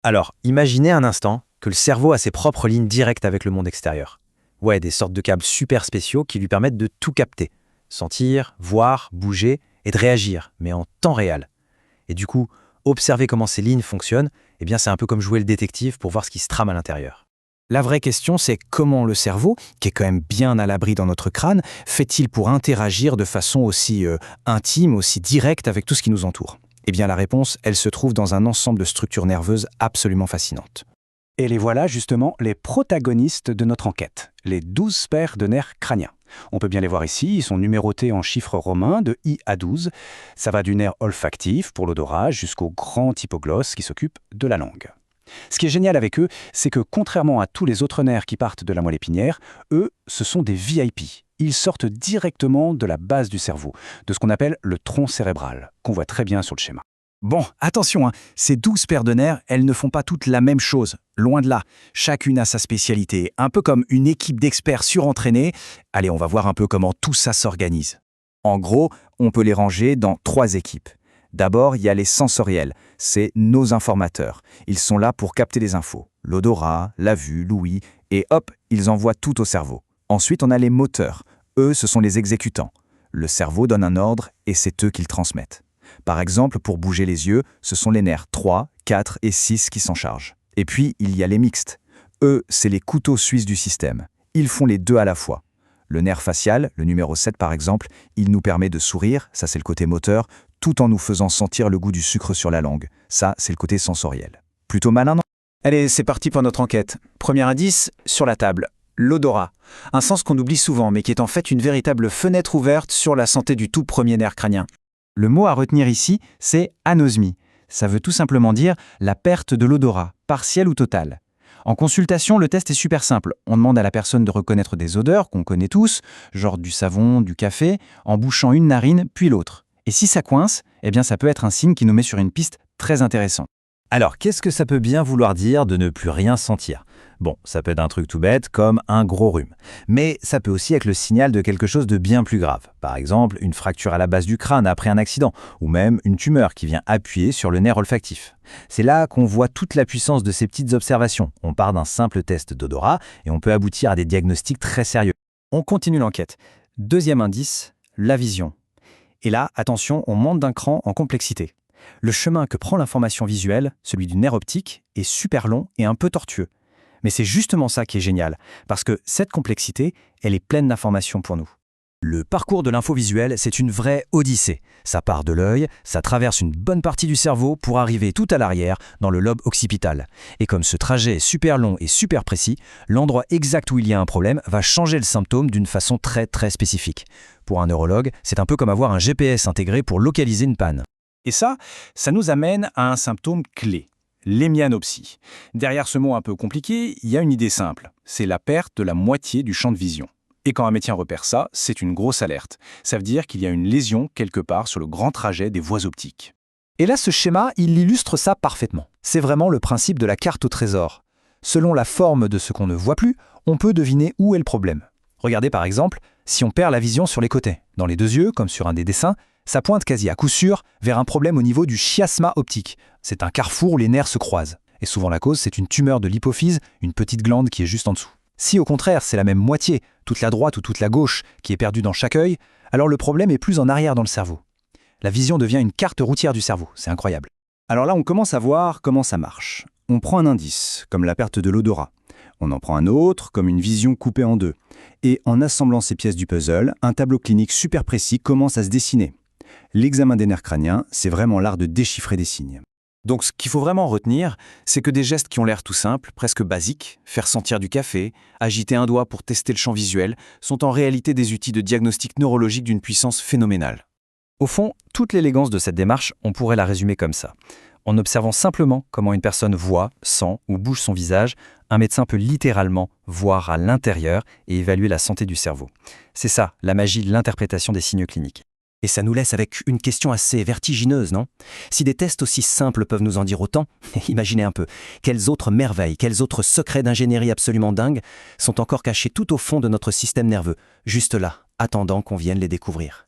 Alors, imaginez un instant que le cerveau a ses propres lignes directes avec le monde extérieur. Ouais, des sortes de câbles super spéciaux qui lui permettent de tout capter. Sentir, voir, bouger et de réagir, mais en temps réel. Et du coup, observer comment ces lignes fonctionnent, eh bien c'est un peu comme jouer le détective pour voir ce qui se trame à l'intérieur. La vraie question, c'est comment le cerveau, qui est quand même bien à l'abri dans notre crâne, fait-il pour interagir de façon aussi intime, aussi directe avec tout ce qui nous entoure? Eh bien la réponse, elle se trouve dans un ensemble de structures nerveuses absolument fascinantes. Et les voilà justement les protagonistes de notre enquête, les 12 paires de nerfs crâniens. On peut bien les voir ici, ils sont numérotés en chiffres romains de I à 12. Ça va du nerf olfactif pour l'odorat jusqu'au grand hypoglosse qui s'occupe de la langue. Ce qui est génial avec eux, c'est que contrairement à tous les autres nerfs qui partent de la moelle épinière, eux, ce sont des VIP. Ils sortent directement de la base du cerveau, de ce qu'on appelle le tronc cérébral, qu'on voit très bien sur le schéma. Bon, attention, ces 12 paires de nerfs, elles ne font pas toutes la même chose, loin de là. Chacune a sa spécialité, un peu comme une équipe d'experts surentraînés. Allez, on va voir un peu comment tout ça s'organise. En gros, on peut les ranger dans 3 équipes. D'abord, il y a les sensoriels, c'est nos informateurs. Ils sont là pour capter les infos, l'odorat, la vue, l'ouïe, et hop, ils envoient tout au cerveau. Ensuite, on a les moteurs. Eux, ce sont les exécutants. Le cerveau donne un ordre et c'est eux qui le transmettent. Par exemple, pour bouger les yeux, ce sont les nerfs 3, 4 et 6 qui s'en chargent. Et puis, il y a les mixtes. Eux, c'est les couteaux suisses du système. Ils font les deux à la fois. Le nerf facial, le numéro 7 par exemple, il nous permet de sourire, ça c'est le côté moteur, tout en nous faisant sentir le goût du sucre sur la langue. Ça, c'est le côté sensoriel. Plutôt malin, non? Allez, c'est parti pour notre enquête. Premier indice, sur la table. L'odorat. Un sens qu'on oublie souvent, mais qui est en fait une véritable fenêtre ouverte sur la santé du tout premier nerf crânien. Le mot à retenir ici, c'est anosmie. Ça veut tout simplement dire la perte de l'odorat, partielle ou totale. En consultation, le test est super simple. On demande à la personne de reconnaître des odeurs qu'on connaît tous, genre du savon, du café, en bouchant une narine puis l'autre. Et si ça coince, eh bien ça peut être un signe qui nous met sur une piste très intéressante. Alors, qu'est-ce que ça peut bien vouloir dire de ne plus rien sentir? Bon, ça peut être un truc tout bête, comme un gros rhume. Mais ça peut aussi être le signal de quelque chose de bien plus grave. Par exemple, une fracture à la base du crâne après un accident, ou même une tumeur qui vient appuyer sur le nerf olfactif. C'est là qu'on voit toute la puissance de ces petites observations. On part d'un simple test d'odorat et on peut aboutir à des diagnostics très sérieux. On continue l'enquête. Deuxième indice, la vision. Et là, attention, on monte d'un cran en complexité. Le chemin que prend l'information visuelle, celui du nerf optique, est super long et un peu tortueux. Mais c'est justement ça qui est génial, parce que cette complexité, elle est pleine d'informations pour nous. Le parcours de l'info visuelle, c'est une vraie odyssée. Ça part de l'œil, ça traverse une bonne partie du cerveau pour arriver tout à l'arrière, dans le lobe occipital. Et comme ce trajet est super long et super précis, l'endroit exact où il y a un problème va changer le symptôme d'une façon très spécifique. Pour un neurologue, c'est un peu comme avoir un GPS intégré pour localiser une panne. Et ça nous amène à un symptôme clé, l'hémianopsie. Derrière ce mot un peu compliqué, il y a une idée simple, c'est la perte de la moitié du champ de vision. Et quand un médecin repère ça, c'est une grosse alerte. Ça veut dire qu'il y a une lésion quelque part sur le grand trajet des voies optiques. Et là, ce schéma, il illustre ça parfaitement. C'est vraiment le principe de la carte au trésor. Selon la forme de ce qu'on ne voit plus, on peut deviner où est le problème. Regardez par exemple, si on perd la vision sur les côtés, dans les 2 yeux, comme sur un des dessins, ça pointe quasi à coup sûr vers un problème au niveau du chiasma optique. C'est un carrefour où les nerfs se croisent. Et souvent la cause, c'est une tumeur de l'hypophyse, une petite glande qui est juste en dessous. Si au contraire, c'est la même moitié, toute la droite ou toute la gauche, qui est perdue dans chaque œil, alors le problème est plus en arrière dans le cerveau. La vision devient une carte routière du cerveau, c'est incroyable. Alors là, on commence à voir comment ça marche. On prend un indice, comme la perte de l'odorat. On en prend un autre, comme une vision coupée en 2. Et en assemblant ces pièces du puzzle, un tableau clinique super précis commence à se dessiner. L'examen des nerfs crâniens, c'est vraiment l'art de déchiffrer des signes. Donc ce qu'il faut vraiment retenir, c'est que des gestes qui ont l'air tout simples, presque basiques, faire sentir du café, agiter un doigt pour tester le champ visuel, sont en réalité des outils de diagnostic neurologique d'une puissance phénoménale. Au fond, toute l'élégance de cette démarche, on pourrait la résumer comme ça. En observant simplement comment une personne voit, sent ou bouge son visage, un médecin peut littéralement voir à l'intérieur et évaluer la santé du cerveau. C'est ça, la magie de l'interprétation des signes cliniques. Et ça nous laisse avec une question assez vertigineuse, non? Si des tests aussi simples peuvent nous en dire autant, imaginez un peu, quelles autres merveilles, quels autres secrets d'ingénierie absolument dingues sont encore cachés tout au fond de notre système nerveux, juste là, attendant qu'on vienne les découvrir.